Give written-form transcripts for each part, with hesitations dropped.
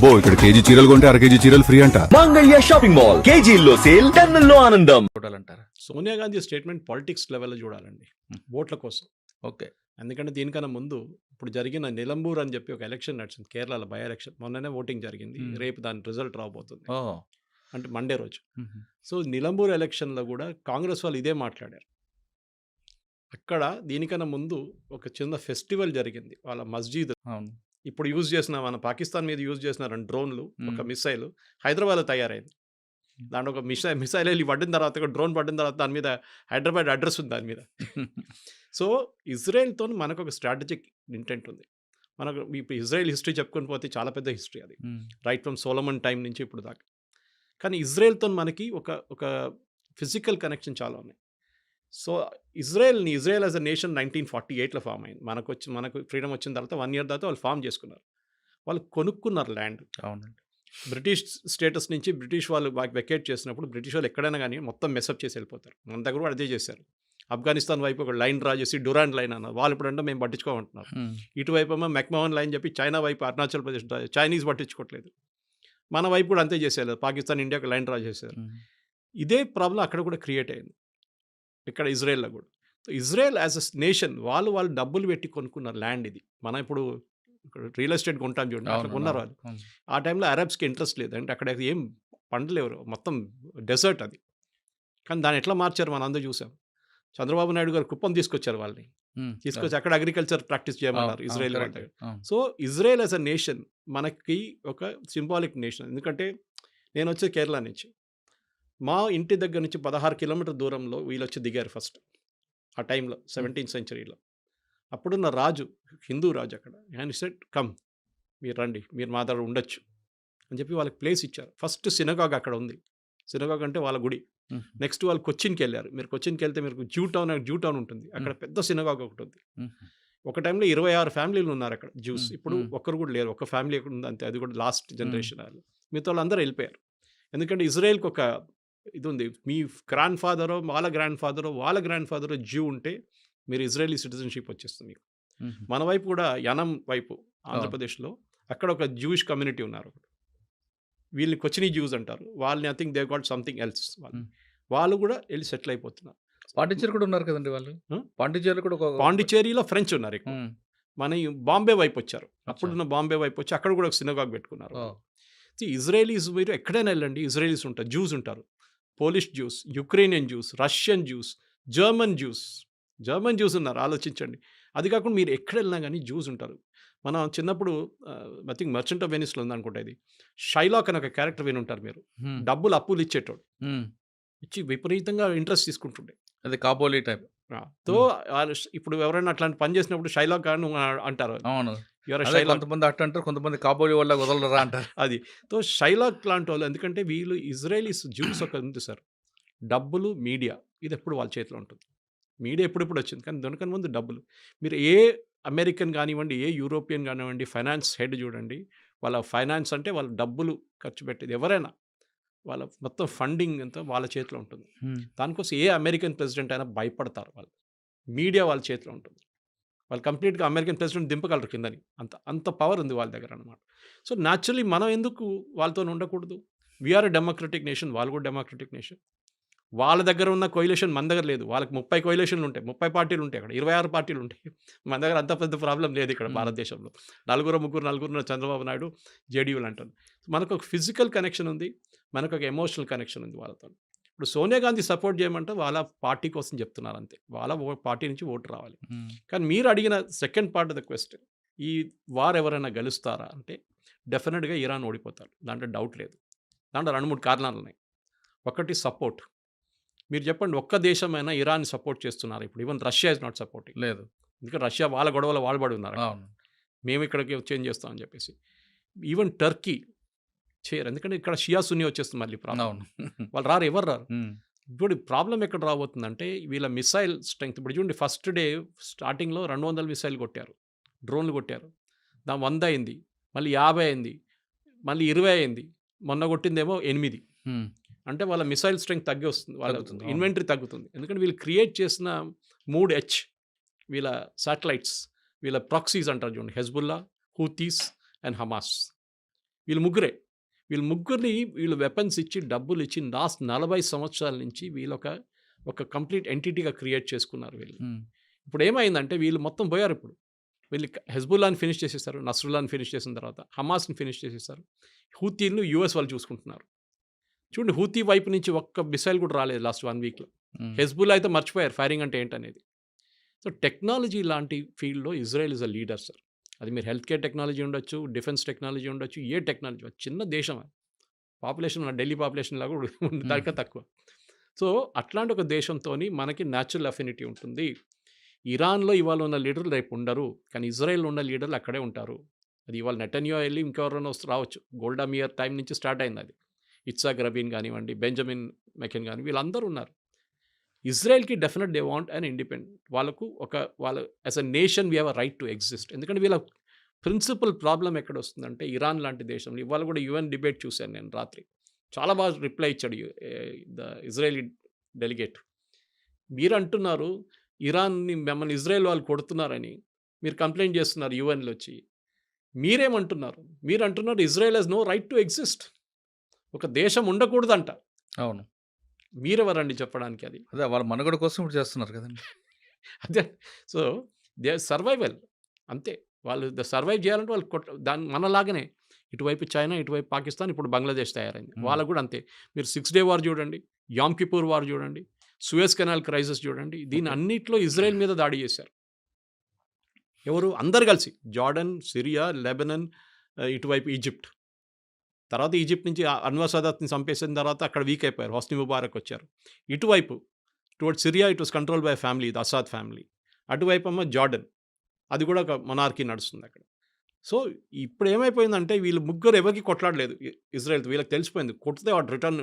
అబ్బో ఇక్కడ కేజీ చీరలు కొంటే అర కేజీ చీరలు ఫ్రీ అంట. మంగళ్య షాపింగ్ మాల్, కేజీల్లో సేల్, టన్నుల్లో ఆనందం. చూడాలంటారా? సోనియా గాంధీ స్టేట్మెంట్ పాలిటిక్స్ లెవెల్లో చూడాలండి, ఓట్ల కోసం. ఓకే. ఎందుకంటే దీనికన్నా ముందు ఇప్పుడు జరిగిన నిలంబూర్ అని చెప్పి ఒక ఎలక్షన్ నడిచింది కేరళలో, బై ఎలక్షన్. మొన్ననే ఓటింగ్ జరిగింది, రేపు దాని రిజల్ట్ రాబోతుంది, ఓ అంటే మండే రోజు. సో నిలంబూర్ ఎలక్షన్లో కూడా కాంగ్రెస్ వాళ్ళు ఇదే మాట్లాడారు. అక్కడ దీనికన్నా ముందు ఒక చిన్న ఫెస్టివల్ జరిగింది వాళ్ళ మస్జిద్. అవును. ఇప్పుడు యూజ్ చేసిన మన పాకిస్తాన్ మీద యూజ్ చేసిన 2 డ్రోన్లు, ఒక మిసైల్ హైదరాబాద్లో తయారైంది. దాంట్లో ఒక మిసైల్ వెళ్ళి పడిన తర్వాత, ఒక డ్రోన్ పడిన తర్వాత దాని మీద హైదరాబాద్ అడ్రస్ ఉంది దాని మీద. సో ఇజ్రాయెల్తో మనకు ఒక స్ట్రాటజిక్ ఇంటెంట్ ఉంది. మనకు ఇప్పుడు ఇజ్రాయెల్ హిస్టరీ చెప్పుకొని పోతే చాలా పెద్ద హిస్టరీ అది, రైట్ ఫ్రమ్ సోలమన్ టైం నుంచి ఇప్పుడు దాకా. కానీ ఇజ్రాయెల్తో మనకి ఒక ఫిజికల్ కనెక్షన్ చాలా ఉన్నాయి. So Israel as a nation 1948లో ఫామ్ అయింది. మనకు ఫ్రీడమ్ వచ్చిన తర్వాత 1 year తర్వాత వాళ్ళు ఫామ్ చేసుకున్నారు. వాళ్ళు కొనుక్కున్నారు ల్యాండ్. అవునండి. బ్రిటిష్ స్టేటస్ నుంచి బ్రిటిష్ వాళ్ళు వెకేట్ చేసినప్పుడు బ్రిటిష్ వాళ్ళు ఎక్కడైనా కానీ మొత్తం మెసప్ చేసి వెళ్ళిపోతారు. మన దగ్గర కూడా అదే చేశారు. ఆఫ్ఘనిస్తాన్ వైపు ఒక లైన్ డ్రా చేసి డురాండ్ లైన్ అన్నారు. వాళ్ళు ఇప్పుడంటే మేము పట్టించుకోమంటున్నారు. ఇటువైపు ఏమో మెక్మోహన్ లైన్ చెప్పి చైనా వైపు అరుణాచల్ ప్రదేశ్ చైనీస్ పట్టించుకోవట్లేదు. మన వైపు కూడా అంతే చేసేయాలి, పాకిస్తాన్ ఇండియాకి లైన్ డ్రా చేశారు. ఇదే ప్రాబ్లం అక్కడ కూడా క్రియేట్ అయింది, ఇక్కడ ఇజ్రాయెల్లో కూడా. ఇజ్రాయెల్ యాజ్ అ నేషన్ వాళ్ళు డబ్బులు పెట్టి కొనుక్కున్నారు ల్యాండ్. ఇది మనం ఇప్పుడు రియల్ ఎస్టేట్ కొంటాం చూడండి, అట్లా కొన్నారు వాళ్ళు. ఆ టైంలో అరబ్స్కి ఇంట్రెస్ట్ లేదు, అంటే అక్కడ ఏం పంటలు ఎవరు, మొత్తం డెజర్ట్ అది. కానీ దాన్ని ఎట్లా మార్చారు మనం అందరూ చూసాం. చంద్రబాబు నాయుడు గారు కుప్పం తీసుకొచ్చారు వాళ్ళని, తీసుకొచ్చి అక్కడ అగ్రికల్చర్ ప్రాక్టీస్ చేయమన్నారు ఇజ్రాయెల్ వాళ్ళ దగ్గర. So Israel as a nation మనకి ఒక సింబాలిక్ నేషన్. ఎందుకంటే నేను వచ్చేది కేరళ నుంచి, మా ఇంటి దగ్గర నుంచి 16 kilometers దూరంలో వీళ్ళు వచ్చి దిగారు ఫస్ట్ ఆ టైంలో, 17th century. అప్పుడున్న రాజు, హిందూ రాజు అక్కడ, ఆయన సెట్ కమ్, మీరు రండి, మీరు మా దగ్గర ఉండొచ్చు అని చెప్పి వాళ్ళకి ప్లేస్ ఇచ్చారు. ఫస్ట్ సినగాగ్ అక్కడ ఉంది. సినగాగ్ అంటే వాళ్ళ గుడి. నెక్స్ట్ వాళ్ళు కొచ్చిన్కి వెళ్ళారు. మీరు కొచ్చిన్కి వెళ్తే మీరు జూ టౌన్ ఉంటుంది, అక్కడ పెద్ద సినగాగ్ ఒకటి ఉంది. ఒక టైంలో 26 ఫ్యామిలీలు ఉన్నారు అక్కడ జ్యూస్. ఇప్పుడు ఒక్కరు కూడా లేరు, ఒక ఫ్యామిలీ ఎక్కడ ఉంది అంతే, అది కూడా లాస్ట్ జనరేషన్ వాళ్ళు. మిగతా వాళ్ళు అందరూ వెళ్ళిపోయారు. ఎందుకంటే ఇజ్రాయెల్కి ఒక ఇది ఉంది, మీ గ్రాండ్ ఫాదరో వాళ్ళ గ్రాండ్ ఫాదరో జ్యూ ఉంటే మీరు ఇజ్రాయలీ సిటిజన్షిప్ వచ్చేస్తుంది మీకు. మన వైపు కూడా యనం వైపు ఆంధ్రప్రదేశ్లో అక్కడ ఒక జూయిష్ కమ్యూనిటీ ఉన్నారు. వీళ్ళని కొచ్చినీ జ్యూస్ అంటారు. వాళ్ళని I think they got something else. వాళ్ళు కూడా వెళ్ళి సెటిల్ అయిపోతున్నారు. పాండిచేరి కూడా ఉన్నారు కదండి వాళ్ళు. పాండిచేరిలో ఫ్రెంచ్ ఉన్నారు ఎక్కువ. మన బాంబే వైపు వచ్చారు, అప్పుడున్న బాంబే వైపు వచ్చి అక్కడ కూడా ఒక సినగాగ్ పెట్టుకున్నారు. ఇజ్రాయలీస్ మీరు ఎక్కడైనా వెళ్ళండి, ఇజ్రాయలీస్ ఉంటారు, జ్యూస్ ఉంటారు, Polish juice, Ukrainian juice, Russian juice, German juice ఉన్నారు. ఆలోచించండి. అది కాకుండా మీరు ఎక్కడ వెళ్ళినా కానీ జ్యూస్ ఉంటారు. మనం చిన్నప్పుడు ఐ థింక్ మర్చెంట్ ఆఫ్ వెనిస్లో ఉందనుకుంటా, ఇది షైలాక్ అని ఒక క్యారెక్టర్ విని ఉంటారు మీరు. డబ్బులు అప్పులు ఇచ్చేటోడు, ఇచ్చి విపరీతంగా ఇంట్రెస్ట్ తీసుకుంటుండే, అది కాపోలీ టైప్. తో ఇప్పుడు ఎవరైనా అట్లాంటి పని చేసినప్పుడు షైలాక్ అని అంటారు. అవును, కొంతమంది అట్ట అంటారు, కొంతమంది కాబోలే వాళ్ళ వదలరా అంటారు. అది తో షైలాక్ లాంటి వాళ్ళు. ఎందుకంటే వీళ్ళు ఇజ్రాయలీస్ జ్యూస్ ఒక ఉంది సార్, డబ్బులు, మీడియా, ఇది ఎప్పుడు వాళ్ళ చేతిలో ఉంటుంది. మీడియా ఎప్పుడెప్పుడు వచ్చింది, కానీ దానికన్నా ముందు డబ్బులు. మీరు ఏ అమెరికన్ కానివ్వండి, ఏ యూరోపియన్ కానివ్వండి, ఫైనాన్స్ హెడ్ చూడండి, వాళ్ళ ఫైనాన్స్ అంటే వాళ్ళ డబ్బులు ఖర్చు పెట్టేది ఎవరైనా, వాళ్ళ మొత్తం ఫండింగ్ అంతా వాళ్ళ చేతిలో ఉంటుంది. దానికోసం ఏ అమెరికన్ ప్రెసిడెంట్ అయినా భయపడతారు వాళ్ళు. మీడియా వాళ్ళ చేతిలో ఉంటుంది. వాళ్ళు కంప్లీట్గా అమెరికన్ ప్రెసిడెంట్ దింపగలరు కిందని, అంత పవర్ ఉంది వాళ్ళ దగ్గర అనమాట. సో న్యాచురలీ మనం ఎందుకు వాళ్ళతో ఉండకూడదు? వీఆర్ ఎ డెమోక్రటిక్ నేషన్, వాళ్ళు కూడా డెమోక్రటిక్ నేషన్. వాళ్ళ దగ్గర ఉన్న కోయిలేషన్ మన దగ్గర లేదు. వాళ్ళకి 30 కోయిలేషన్లు ఉంటాయి, 30 పార్టీలు ఉంటాయి, అక్కడ 26 పార్టీలు ఉంటాయి. మన దగ్గర అంత పెద్ద ప్రాబ్లం లేదు ఇక్కడ భారతదేశంలో. నలుగురు చంద్రబాబు నాయుడు జేడీయూలు అంటారు. మనకు ఒక ఫిజికల్ కనెక్షన్ ఉంది, మనకు ఒక ఎమోషనల్ కనెక్షన్ ఉంది వాళ్ళతో. ఇప్పుడు సోనియా గాంధీ సపోర్ట్ చేయమంటే వాళ్ళ పార్టీ కోసం చెప్తున్నారు అంతే, వాళ్ళ పార్టీ నుంచి ఓటు రావాలి. కానీ మీరు అడిగిన second part of the question, ఈ వార్ ఎవరైనా గెలుస్తారా అంటే డెఫినెట్గా ఇరాన్ ఓడిపోతారు, దాంట్లో డౌట్ లేదు. దాంట్లో 2-3 కారణాలు ఉన్నాయి. ఒకటి సపోర్ట్. మీరు చెప్పండి, ఒక్క దేశమైనా ఇరాన్ సపోర్ట్ చేస్తున్నారు ఇప్పుడు? Even Russia is not supporting. లేదు, ఎందుకంటే రష్యా వాళ్ళ గొడవలో వాళ్ళబడి ఉన్నారు, మేము ఇక్కడికి చేంజ్ చేస్తామని చెప్పేసి. ఈవెన్ టర్కీ చేయరు, ఎందుకంటే ఇక్కడ షియా సున్నీ వచ్చేస్తుంది మళ్ళీ ప్రాబ్లం. వాళ్ళు రారు, ఎవరు రారు. ఇప్పుడు ప్రాబ్లం ఎక్కడ రాబోతుందంటే వీళ్ళ మిసైల్ స్ట్రెంగ్త్. ఇప్పుడు చూడండి, ఫస్ట్ డే స్టార్టింగ్లో 200 మిసైల్ కొట్టారు, డ్రోన్లు కొట్టారు, దాని 100 అయింది, మళ్ళీ 50 అయింది, మళ్ళీ 20 అయింది, మొన్న కొట్టిందేమో 8. అంటే వాళ్ళ మిసైల్ స్ట్రెంగ్త్ తగ్గి వస్తుంది, వాళ్ళ ఇన్వెంటరీ తగ్గుతుంది. ఎందుకంటే వీళ్ళు క్రియేట్ చేసిన 3H వీళ్ళ శాటిలైట్స్, వీళ్ళ ప్రాక్సీస్ అంటారు చూడండి, హెజ్బుల్లా, హూతీస్ అండ్ హమాస్. వీళ్ళు ముగ్గురిని వీళ్ళు వెపన్స్ ఇచ్చి డబ్బులు ఇచ్చి లాస్ట్ 40 సంవత్సరాల నుంచి వీళ్ళు ఒక కంప్లీట్ ఎంటిటీగా క్రియేట్ చేసుకున్నారు వీళ్ళు. ఇప్పుడు ఏమైందంటే వీళ్ళు మొత్తం పోయారు. ఇప్పుడు వీళ్ళు హెజ్బుల్లాని ఫినిష్ చేసేస్తారు, నస్రుల్లాని ఫినిష్ చేసిన తర్వాత హమాస్ని ఫినిష్ చేసేస్తారు. హూతీలను యూఎస్ వాళ్ళు చూసుకుంటున్నారు. చూడండి, హూతీ వైపు నుంచి ఒక్క మిసైల్ కూడా రాలేదు లాస్ట్ 1 వీక్లో. హెజ్బుల్లా అయితే మర్చిపోయారు ఫైరింగ్ అంటే ఏంటనేది. సో టెక్నాలజీ లాంటి ఫీల్డ్లో Israel is a leader sir. అది మీరు హెల్త్ కేర్ టెక్నాలజీ ఉండొచ్చు, డిఫెన్స్ టెక్నాలజీ ఉండొచ్చు, ఏ టెక్నాలజీ, చిన్న దేశం అది. పాపులేషన్ మన ఢిల్లీ పాపులేషన్ లాగా దానికన్నా తక్కువ. సో అట్లాంటి ఒక దేశంతో మనకి న్యాచురల్ అఫినిటీ ఉంటుంది. ఇరాన్లో ఇవాళ ఉన్న లీడర్లు రేపు ఉండరు, కానీ ఇజ్రాయెల్లో ఉన్న లీడర్లు అక్కడే ఉంటారు. అది ఇవాళ నెటన్యా వెళ్ళి ఇంకెవరైనా రావచ్చు. గోల్డా మియర్ టైం నుంచి స్టార్ట్ అయింది అది. ఇట్సాక్ రబీన్ కానివ్వండి, బెంజమిన్ మెకెన్ కానీ, వీళ్ళందరూ ఉన్నారు. ఇజ్రాయెల్కి definite they want and independent. వాళ్ళు as a nation we have a right to exist. ఎందుకంటే వీళ్ళ ప్రిన్సిపల్ ప్రాబ్లం ఎక్కడ వస్తుందంటే ఇరాన్ లాంటి దేశంలో. ఇవాళ కూడా యుఎన్ డిబేట్ చూశాను నేను రాత్రి. చాలా బాగా రిప్లై ఇచ్చాడు ద ఇజ్రాయలీ డెలిగేట్. మీరు అంటున్నారు ఇరాన్ని మిమ్మల్ని ఇజ్రాయెల్ వాళ్ళు కొడుతున్నారని మీరు కంప్లైంట్ చేస్తున్నారు యుఎన్లో వచ్చి. మీరేమంటున్నారు? మీరు అంటున్నారు Israel has no right to exist. ఒక దేశం ఉండకూడదంట. అవును, మీరెవరండి చెప్పడానికి? అది అదే వాళ్ళ మనుగడ కోసం ఇప్పుడు చేస్తున్నారు కదండి. అదే. సో దే సర్వైవల్ అంతే. వాళ్ళు సర్వైవ్ చేయాలంటే వాళ్ళు దాని మనలాగానే ఇటువైపు చైనా, ఇటువైపు పాకిస్తాన్, ఇప్పుడు బంగ్లాదేశ్ తయారైంది. వాళ్ళకు కూడా అంతే. మీరు 6 డే వార్ చూడండి, యామ్ కిపూర్ వార్ చూడండి, సూయజ్ కెనాల్ క్రైసిస్ చూడండి. దీని అన్నిట్లో ఇజ్రాయెల్ మీద దాడి చేశారు. ఎవరు? అందరు కలిసి. జార్డన్, సిరియా, లెబనన్, ఇటువైపు ఈజిప్ట్. తర్వాత ఈజిప్ట్ నుంచి అన్వర్ సదాత్ని చంపేసిన తర్వాత అక్కడ వీక్ అయిపోయారు. హోస్ని ముబారక్ వచ్చారు. ఇటువైపు towards Syria it was control by family, the Assad family. అటువైపు అమ్మ జార్డన్, అది కూడా ఒక మొనార్కీ నడుస్తుంది అక్కడ. సో ఇప్పుడు ఏమైపోయిందంటే వీళ్ళు ముగ్గురు ఎవరికి కొట్లాడలేదు ఇజ్రాయెల్. వీళ్ళకి తెలిసిపోయింది కొడితే వాడు రిటర్న్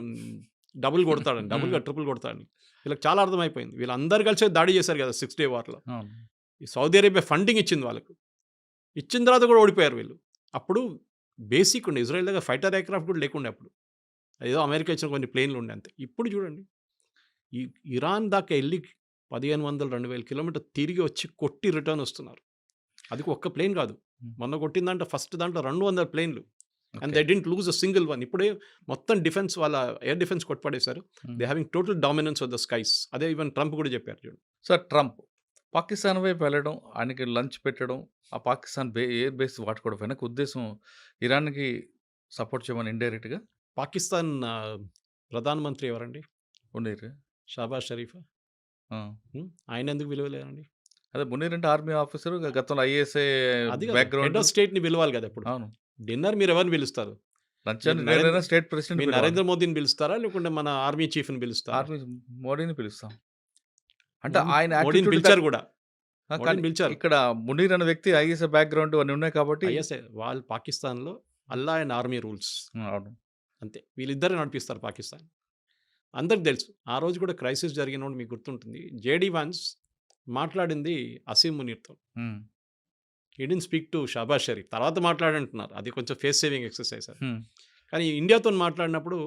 డబుల్ కొడతాడని, డబుల్గా ట్రిపుల్ కొడతాడని. వీళ్ళకి చాలా అర్థమైపోయింది. వీళ్ళందరూ కలిసి దాడి చేశారు కదా 6 డే వార్లో. ఈ సౌదీ అరేబియా ఫండింగ్ ఇచ్చింది వాళ్ళకు. ఇచ్చిన తర్వాత కూడా ఓడిపోయారు వీళ్ళు. అప్పుడు బేసిక్ ఉండే ఇజ్రాయెల్ దగ్గర ఫైటర్ ఎయిర్క్రాఫ్ట్ కూడా లేకుండే అప్పుడు. ఏదో అమెరికా ఇచ్చిన కొన్ని ప్లేన్లు ఉండే అంతే. ఇప్పుడు చూడండి, ఈ ఇరాన్ దాకా వెళ్ళి 1500-2000 కిలోమీటర్ తిరిగి వచ్చి కొట్టి రిటర్న్ వస్తున్నారు. అది ఒక్క ప్లేన్ కాదు. మొన్న కొట్టిందంటే ఫస్ట్ దాంట్లో 200 ప్లేన్లు. And they didn't lose a single one. ఇప్పుడే మొత్తం డిఫెన్స్, వాళ్ళ ఎయిర్ డిఫెన్స్ కొట్టుపడేశారు. They having total dominance of the skies. అదే ఈవెన్ ట్రంప్ కూడా చెప్పారు చూడండి. సార్, ట్రంప్ పాకిస్తాన్ వైపు వెళ్ళడం, ఆయనకి లంచ్ పెట్టడం, ఆ పాకిస్తాన్ ఎయిర్ బేస్ వాడుకోవడం వెనక ఉద్దేశం ఇరాన్కి సపోర్ట్ చేయమని ఇండైరెక్ట్గా. పాకిస్తాన్ ప్రధానమంత్రి ఎవరండి? ఉండేరు షాబాజ్ షరీఫా. ఆయన ఎందుకు విలువలేరండి? అదే మునీర్ అంటే ఆర్మీ ఆఫీసర్, గతంలో ఐఏఎస్ఐ అది బ్యాక్గ్రౌండ్. హెడ్ ఆఫ్ స్టేట్ని పిలవాలి కదా. ఇప్పుడు అవును, డిన్నర్ మీరు ఎవరిని పిలుస్తారు? లంచ్ నరేంద్ర- స్టేట్ ప్రెసిడెంట్ మీరు నరేంద్ర మోదీని పిలుస్తారా, లేకుంటే మన ఆర్మీ చీఫ్ని పిలుస్తారా? ఆర్మీ మోడీని పిలుస్తాం. అంటే ఆయన మోడీని attitude పిలిచారు కూడా. కానీ మోడీని పిలిచారు. ఇక్కడ మునీర్ అనే వ్యక్తి ఐఏఎస్ఐ బ్యాక్గ్రౌండ్ అన్నీ ఉన్నాయి కాబట్టి. ఐఎస్ఐ వాళ్ళు పాకిస్తాన్లో అల్లా అండ్ ఆర్మీ రూల్స్ అవును. అంతే. వీళ్ళిద్దరే నడిపిస్తారు పాకిస్తాన్. అందరికి తెలుసు. ఆ రోజు కూడా క్రైసిస్ జరిగినప్పుడు మీకు గుర్తుంటుంది, జేడీ వాన్స్ మాట్లాడింది అసీం మునీర్తో. Um, he didn't speak to Shahbaz Sharif. తర్వాత మాట్లాడంటున్నారు, అది కొంచెం ఫేస్ సేవింగ్ ఎక్సర్సైజ్ అది. ఉమ్, కానీ ఇండియాతో మాట్లాడినప్పుడు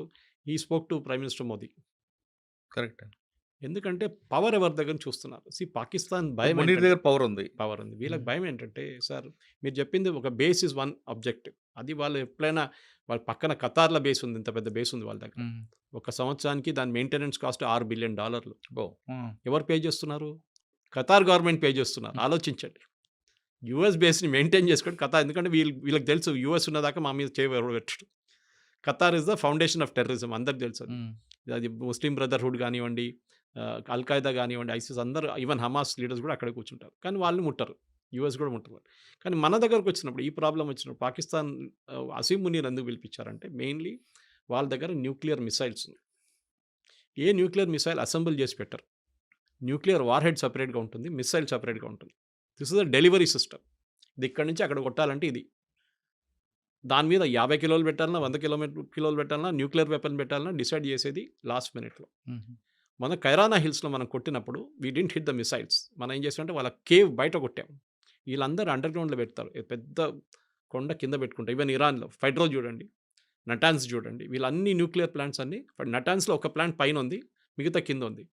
ఈ spoke to prime minister Modi. Correct. ఎందుకంటే పవర్ ఎవరి దగ్గర చూస్తున్నారు. పాకిస్తాన్ భయం మునీర్ దగ్గర పవర్ ఉంది. పవర్ ఉంది. వీళ్ళకి భయం ఏంటంటే, సార్ మీరు చెప్పింది ఒక బేస్ ఇస్ వన్ ఆబ్జెక్టివ్. అది వాళ్ళు ఎప్పుడైనా వాళ్ళ పక్కన ఖతార్ల బేస్ ఉంది, ఇంత పెద్ద బేస్ ఉంది వాళ్ళ దగ్గర. ఉమ్, ఒక సంవత్సరానికి దాని maintenance cost $6 billion. Oh, um, ఎవరు పే చేస్తున్నారు? ఖతార్ గవర్నమెంట్ పే చేస్తున్నారు. ఆలోచించండి. యూఎస్ బేస్ని మెయింటైన్ చేసుకోండి ఖతార్. ఎందుకంటే వీళ్ళకి తెలుసు యూఎస్ ఉన్నదాకా మా మీద చేయబెట్టడు. Qatar is the foundation of terrorism, అందరికి తెలుసు. ఉమ్, అది ముస్లిం బ్రదర్హుడ్ కానివ్వండి, అల్ఖాయిదా కానివ్వండి, ఐసిస్, అందరూ ఈవెన్ హమాస్ లీడర్స్ కూడా అక్కడే కూర్చుంటారు. కానీ వాళ్ళు ముట్టరు, యూఎస్ కూడా ముట్టరు. కానీ మన దగ్గరకు వచ్చినప్పుడు, ఈ ప్రాబ్లం వచ్చినప్పుడు పాకిస్తాన్ అసీం మునీర్ ఎందుకు పిలిపించారంటే, మెయిన్లీ వాళ్ళ దగ్గర న్యూక్లియర్ మిసైల్స్ ఉన్నాయి. ఏ న్యూక్లియర్ మిసైల్ అసెంబుల్ చేసి పెట్టరు. న్యూక్లియర్ వార్ హెడ్ సపరేట్గా ఉంటుంది, మిసైల్ సపరేట్గా ఉంటుంది. This is the delivery system. ఇది ఇక్కడి నుంచి అక్కడ కొట్టాలంటే ఇది. దాని మీద 50 కిలోలు పెట్టాలన్నా, 100 కిలోలు పెట్టాలన్నా, న్యూక్లియర్ వెపన్ పెట్టాలన్నా డిసైడ్ చేసేది లాస్ట్ మినిట్లో. ఉమ్, మన కైరానా హిల్స్లో మనం కొట్టినప్పుడు we didn't hit the missiles. మనం ఏం చేస్తామంటే వాళ్ళ కేవ్ బయట కొట్టాం. వీళ్ళందరూ అండర్ గ్రౌండ్లో పెడతారు, పెద్ద కొండ కింద పెట్టుకుంటారు. ఈవెన్ ఇరాన్లో ఫైడ్రో చూడండి, నటాన్స్ చూడండి, వీళ్ళన్ని న్యూక్లియర్ ప్లాంట్స్ అన్ని. నటాన్స్లో ఒక ప్లాంట్ పైన ఉంది, మిగతా కింద ఉంది.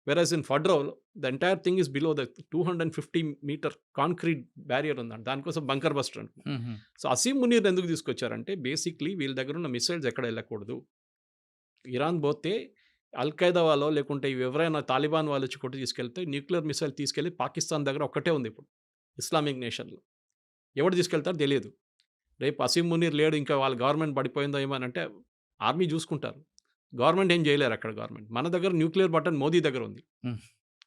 వెరాజ్ ఇన్ ఫడ్రోల్ the entire thing is below the 250 metre concrete barrier ఉందండి, దానికోసం బంకర్ బస్టర్ అంటున్నారు. సో అసీం మునీర్ ఎందుకు తీసుకొచ్చారంటే బేసిక్లీ వీళ్ళ దగ్గర ఉన్న మిసైల్స్ ఎక్కడ వెళ్ళకూడదు, ఇరాన్ పోతే అల్ఖైదా వాళ్ళు లేకుంటే ఎవరైనా తాలిబాన్ వాళ్ళు వచ్చి కొట్టి తీసుకెళ్తే న్యూక్లియర్ మిసైల్ తీసుకెళ్ళి పాకిస్తాన్ దగ్గర ఒక్కటే ఉంది ఇప్పుడు ఇస్లామిక్ నేషన్లో, ఎవరు తీసుకెళ్తారో తెలియదు. రేపు అసీం మునీర్ లేడు, ఇంకా వాళ్ళ గవర్నమెంట్ పడిపోయిందో ఏమని అంటే ఆర్మీ చూసుకుంటారు, గవర్నమెంట్ ఏం చేయలేరు అక్కడ. గవర్నమెంట్ మన దగ్గర న్యూక్లియర్ బటన్ మోదీ దగ్గర ఉంది,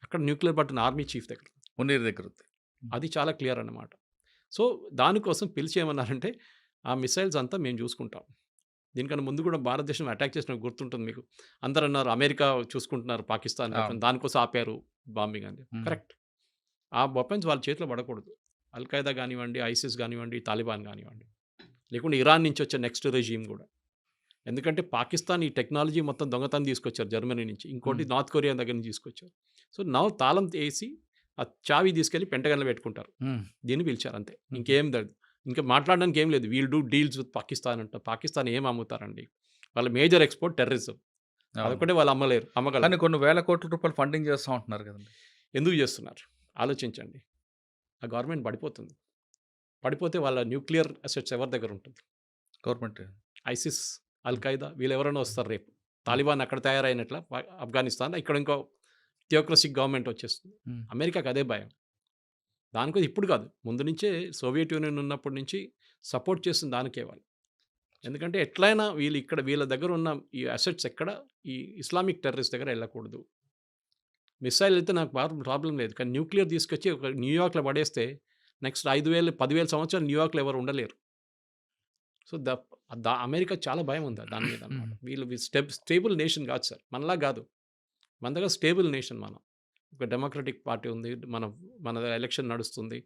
అక్కడ న్యూక్లియర్ బటన్ ఆర్మీ చీఫ్ దగ్గర, మునీర్ దగ్గర ఉంది. అది చాలా క్లియర్ అన్నమాట. సో దానికోసం పిలిచి ఏమన్నారంటే ఆ మిసైల్స్ అంతా మేము చూసుకుంటాం. దీనికన్నా ముందు కూడా భారతదేశం అటాక్ చేసిన గుర్తుంటుంది మీకు, అందరు అన్నారు అమెరికా చూసుకుంటున్నారు పాకిస్తాన్, దానికోసం ఆపారు బాంబింగ్ అని. కరెక్ట్, ఆ వెపన్స్ వాళ్ళ చేతిలో పడకూడదు. అల్ఖైదా కానివ్వండి, ఐసిస్ కానివ్వండి, తాలిబాన్ కానివ్వండి, లేకుంటే ఇరాన్ నుంచి వచ్చే నెక్స్ట్ రెజీమ్ కూడా. ఎందుకంటే పాకిస్తాన్ ఈ టెక్నాలజీ మొత్తం దొంగతనం తీసుకొచ్చారు జర్మనీ నుంచి, ఇంకోటి నార్త్ కొరియా దగ్గర నుంచి తీసుకొచ్చారు. సో నవ్వు తాళం వేసి ఆ చావి తీసుకెళ్ళి పెంటగన్లో పెట్టుకుంటారు, దీన్ని పిలిచారు అంతే, ఇంకేం లేదు, ఇంకా మాట్లాడడానికి ఏం లేదు. We'll do deals with Pakistan అంట. పాకిస్తాన్ ఏం అమ్ముతారండి, వాళ్ళ మేజర్ ఎక్స్పోర్ట్ టెర్రరిజం, అదొకటే వాళ్ళు అమ్మగలరు. కానీ కొన్ని వేల కోట్ల రూపాయలు ఫండింగ్ చేస్తూ ఉంటున్నారు కదండి. ఎందుకు చేస్తున్నారు ఆలోచించండి. ఆ గవర్నమెంట్ పడిపోతుంది, పడిపోతే వాళ్ళ న్యూక్లియర్ అసెట్స్ ఎవరి దగ్గర ఉంటుంది? గవర్నమెంట్, ఐసిస్, అల్ఖైదా వీళ్ళు ఎవరైనా వస్తారు రేపు. తాలిబాన్ అక్కడ తయారైనట్ల ఆఫ్ఘనిస్తాన్, ఇక్కడ ఇంకో థియోక్రసిక్ గవర్నమెంట్ వచ్చేస్తుంది. అమెరికాకి అదే భయం. దానికోసం ఇప్పుడు కాదు, ముందు నుంచే సోవియట్ యూనియన్ ఉన్నప్పటి నుంచి సపోర్ట్ చేస్తుంది దానికే వాళ్ళు. ఎందుకంటే ఎట్లయినా వీళ్ళు ఇక్కడ వీళ్ళ దగ్గర ఉన్న ఈ అసెట్స్ ఎక్కడ ఈ ఇస్లామిక్ టెర్రరిస్ట్ దగ్గర వెళ్ళకూడదు. మిసైల్ అయితే నాకు ప్రాబ్లం లేదు, కానీ న్యూక్లియర్ తీసుకొచ్చి ఒక న్యూయార్క్లో పడేస్తే నెక్స్ట్ 5,000-10,000 సంవత్సరాలు న్యూయార్క్లో ఎవరు ఉండలేరు. సో అమెరికా చాలా భయం ఉంది దాని మీద అన్నమాట. వీళ్ళు స్టేబుల్ నేషన్ కాదు సార్, మనలా కాదు, మన దగ్గర స్టేబుల్ నేషన్. మనం ఒక డెమోక్రటిక్ పార్టీ ఉంది, మన ఎలక్షన్ నడుస్తుంది,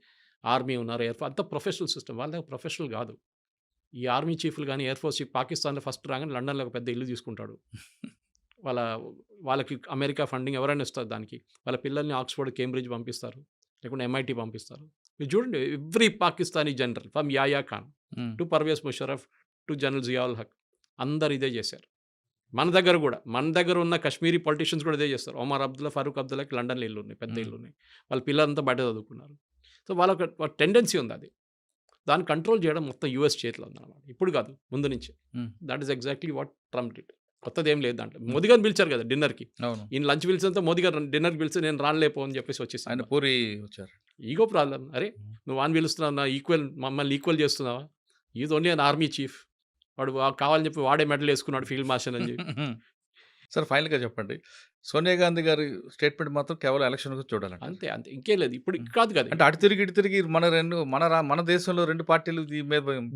ఆర్మీ ఉన్నారు, ఎయిర్ ఫోర్స్ అంతా ప్రొఫెషనల్ సిస్టమ్. వాళ్ళ దగ్గర ప్రొఫెషనల్ కాదు. ఈ ఆర్మీ చీఫ్లు కానీ ఎయిర్ ఫోర్స్ చీఫ్ పాకిస్తాన్లో ఫస్ట్ రాగానే లండన్లో ఒక పెద్ద ఇల్లు తీసుకుంటాడు. వాళ్ళకి అమెరికా ఫండింగ్ ఎవరైనా ఇస్తారు దానికి. వాళ్ళ పిల్లల్ని ఆక్స్ఫర్డ్, కేంబ్రిడ్జ్ పంపిస్తారు, లేకుంటే MIT పంపిస్తారు. మీరు చూడండి, every Pakistani general from Yahya Khan to Pervez Musharraf to general Zia-ul Haq అందరు ఇదే చేశారు. మన దగ్గర ఉన్న కశ్మీరీ పొలిటీషియన్స్ కూడా ఇదే చేస్తారు. ఒమర్ అబ్దుల్లా, ఫరూక్ అబ్దుల్లాకి లండన్లో ఇల్లు ఉన్నాయి, పెద్ద ఇల్లు ఉన్నాయి, వాళ్ళ పిల్లలంతా బయట చదువుకున్నారు. సో వాళ్ళకి టెండెన్సీ ఉంది, అది దాన్ని కంట్రోల్ చేయడం మొత్తం US చేతిలో ఉందన్నమాట. ఇప్పుడు కాదు, ముందు నుంచి. That is exactly what Trump did. కొత్తది ఏం లేదు దాంట్లో. మోదీ గారిని పిలిచారు కదా డిన్నర్కి, ఈయన లంచ్ పిలిచినంత మోదీ గారు డిన్నర్కి పిలిచి నేను రాలేపో అని చెప్పేసి వచ్చేసి ఆయన పూరి వచ్చారు. Ego problem. అరే నువ్వు వాడిని పిలుస్తున్నావు, నా మమ్మల్ని ఈక్వల్ చేస్తున్నావా? Is only an army chief, వాడు కావాలని చెప్పి వాడే మెడల్ వేసుకున్నాడు ఫీల్డ్ మార్షల్ అని చెప్పి. సార్ ఫైనల్గా చెప్పండి, సోనియా గాంధీ గారి స్టేట్మెంట్ మాత్రం కేవలం ఎలక్షన్ గురించి చూడాలంటే అంతే, ఇంకేం లేదు. ఇప్పుడు కాదు కదా, అంటే అటు తిరిగి మన దేశంలో రెండు పార్టీలు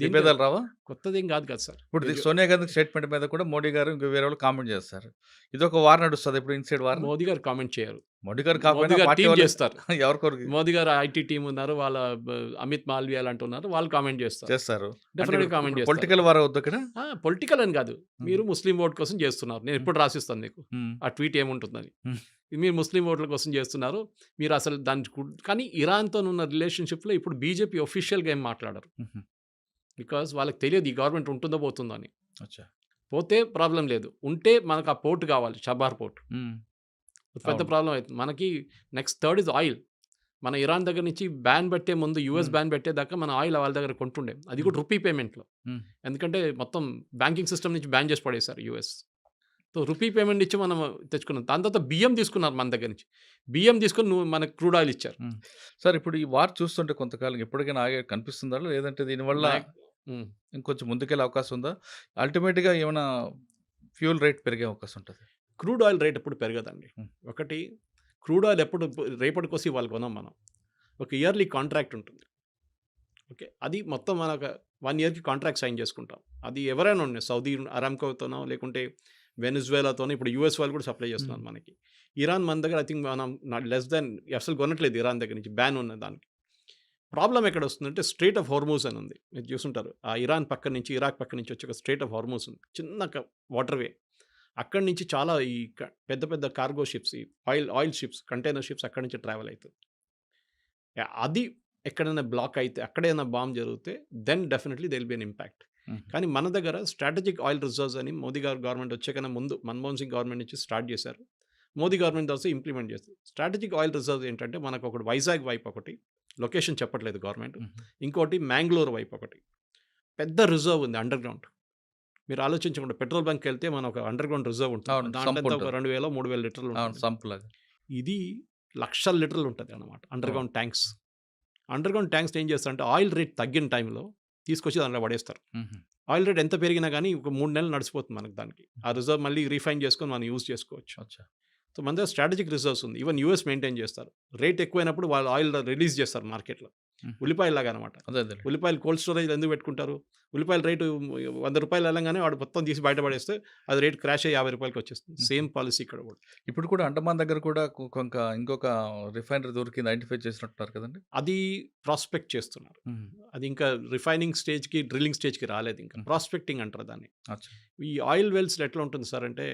విభేదాలు రావా? కొత్తదేం కాదు కదా సార్. ఇప్పుడు సోనియా గాంధీ స్టేట్మెంట్ మీద కూడా మోడీ గారు ఇంకా వేరే వాళ్ళు కామెంట్ చేస్తారు. ఇది ఒక వార్ నడుస్తుంది ఇప్పుడు, ఇన్సైడ్ వార్. మోదీ గారు కామెంట్ చేయరు, మోడీ గారు కాకపోయినా చేస్తారు. ఎవరికొరు మోదీ గారు IT టీం ఉన్నారు, వాళ్ళ అమిత్ మాల్వియా లాంటి ఉన్నారు, వాళ్ళు కామెంట్ చేస్తారు. డెఫినెట్గా కామెంట్ చేస్తారు. పొలిటికల్ వార్ అవుతుంది అక్కడ. పొలిటికల్ అని కాదు, మీరు ముస్లిం ఓట్ కోసం చేస్తున్నారు, నేను ఎప్పుడు రాసిస్తాను మీకు ఆ ట్వీట్ ఏముంటుందని. మీరు ముస్లిం ఓట్ల కోసం చేస్తున్నారు, మీరు అసలు కానీ ఇరాన్తో ఉన్న రిలేషన్షిప్లో ఇప్పుడు బీజేపీ ఒఫీషియల్గా ఏం మాట్లాడరు, బికాజ్ వాళ్ళకి తెలియదు ఈ గవర్నమెంట్ ఉంటుందో పోతుందో అని. పోతే ప్రాబ్లం లేదు, ఉంటే మనకు ఆ పోర్ట్ కావాలి, షబార్ పోర్ట్, పెద్ద ప్రాబ్లం అవుతుంది మనకి. Next third is oil. మన ఇరాన్ దగ్గర నుంచి బ్యాన్ పెట్టే ముందు US బ్యాన్ పెట్టేదాకా మన ఆయిల్ వాళ్ళ దగ్గర కొంటుండే, అది కూడా రూపీ పేమెంట్లో. ఎందుకంటే మొత్తం బ్యాంకింగ్ సిస్టమ్ నుంచి బ్యాన్ చేసి పడేశారు US. సో రూపీ పేమెంట్ ఇచ్చి మనం తెచ్చుకున్నాం. దాని తర్వాత బియ్యం తీసుకున్నారు మన దగ్గర నుంచి, బియ్యం తీసుకుని మనకు క్రూడ్ ఆయిల్ ఇచ్చారు. సార్ ఇప్పుడు ఈ వార్ చూస్తుంటే కొంతకాలం ఎప్పటికైనా ఆగే కనిపిస్తుందా, లేదంటే దీనివల్ల ఇంకొంచెం ముందుకెళ్ళే అవకాశం ఉందా? అల్టిమేట్గా ఏమైనా ఫ్యూల్ రేట్ పెరిగే అవకాశం ఉంటుంది? క్రూడ్ ఆయిల్ రేట్ ఎప్పుడు పెరగదండి. ఒకటి, క్రూడ్ ఆయిల్ ఎప్పుడు రేపటి కోసం వాళ్ళు కొనాం మనం. ఒక ఇయర్లీ కాంట్రాక్ట్ ఉంటుంది, ఓకే, అది మొత్తం మనకు 1 yearకి కాంట్రాక్ట్ సైన్ చేసుకుంటాం. అది ఎవరైనా ఉన్నాయి, సౌదీ అరామ్కోతోనో లేకుంటే వెనిజువేలాతోనో, ఇప్పుడు US వాళ్ళు కూడా సప్లై చేస్తున్నారు మనకి. ఇరాన్ మన దగ్గర ఐ థింక్ మనం లెస్ దాన్ అసలు కొనట్లేదు ఇరాన్ దగ్గర నుంచి, బ్యాన్ ఉన్న దానికి. ప్రాబ్లం ఎక్కడ వస్తుందంటే స్ట్రేట్ ఆఫ్ హార్మూజ్ అని ఉంది, మీరు చూసుంటారు. ఆ ఇరాన్ పక్క నుంచి, ఇరాక్ పక్క నుంచి వచ్చే ఒక స్ట్రేట్ ఆఫ్ హార్మూజ్ ఉంది, చిన్న వాటర్వే. అక్కడి నుంచి చాలా ఈ పెద్ద పెద్ద కార్గో షిప్స్, ఈ ఆయిల్ షిప్స్, కంటైనర్ షిప్స్ అక్కడి నుంచి ట్రావెల్ అవుతుంది. అది ఎక్కడైనా బ్లాక్ అయితే, అక్కడైనా బాంబ్ జరిగితే then definitely they will be an impact. కానీ మన దగ్గర స్ట్రాటజిక్ ఆయిల్ రిజర్వ్స్ అని మోదీ గారు గవర్నమెంట్ వచ్చే కన్నా ముందు మన్మోహన్ సింగ్ గవర్నమెంట్ నుంచి స్టార్ట్ చేశారు. మోదీ గవర్నమెంట్ ఆల్సో ఇంప్లిమెంట్ చేస్తుంది. స్ట్రాటజిక్ ఆయిల్ రిజర్వ్స్ ఏంటంటే మనకు ఒకటి వైజాగ్ వైపు ఒకటి, లొకేషన్ చెప్పట్లేదు గవర్నమెంట్, ఇంకోటి మ్యాంగ్లూర్ వైపు ఒకటి పెద్ద రిజర్వ్ ఉంది అండర్ గ్రౌండ్. మీరు ఆలోచించకుండా పెట్రోల్ బంక్కి వెళ్తే మన ఒక అండర్ గ్రౌండ్ రిజర్వ్ ఉంటుంది, అవును, దాంట్లో సంపు ఎంత ఒక ఉంటుంది. 2,000-3,000 లీటర్లు అవును, ఉంటుంది. సంప్ లాగా. ఇది లక్షల లీటర్లు ఉంటుంది అనమాట under ground tanks. Under ground tanks ఏం చేస్తారంటే ఆయిల్ రేట్ తగ్గిన టైంలో తీసుకొచ్చి దాంట్లో పడేస్తారు. ఆయిల్ రేట్ ఎంత పెరిగినా కానీ ఒక 3 నెలలు నడిచిపోతుంది మనకు, దానికి ఆ రిజర్వ్ మళ్ళీ రీఫైన్ చేసుకొని మనం యూజ్ చేసుకోవచ్చు. అచ్చా. సో మన దగ్గర స్ట్రాటజిక్ రిజర్వ్స్ ఉంది. ఈవెన్ యూఎస్ మెయింటైన్ చేస్తారు. రేట్ ఎక్కువైనప్పుడు వాళ్ళు ఆయిల్ రిలీజ్ చేస్తారు మార్కెట్లో, ఉల్లిపాయలాగా అనమాట. అదే అదే. ఉల్లిపాయలు కోల్డ్ స్టోరేజ్ ఎందుకు పెట్టుకుంటారు? ఉల్లిపాయల రేటు 100 రూపాయలు వెళ్ళగానే వాడు మొత్తం తీసి బయటపడేస్తే అది రేట్ క్రాష్ అయ్యి 50 రూపాయలకి వచ్చేస్తుంది. సేమ్ పాలసీ ఇక్కడ కూడా. ఇప్పుడు కూడా అండమాన్ దగ్గర కూడా ఇంకొక రిఫైనరీ దొరికింది, ఐడెంటిఫై చేసినట్టున్నారు కదండి. అది ప్రాస్పెక్ట్ చేస్తున్నారు. అది ఇంకా రిఫైనింగ్ స్టేజ్కి, డ్రిల్లింగ్ స్టేజ్కి రాలేదు. ఇంకా ప్రాస్పెక్టింగ్ అంటారు దాన్ని. అచ్చా. ఈ ఆయిల్ వెల్స్లో ఎట్లా ఉంటుంది సార్ అంటే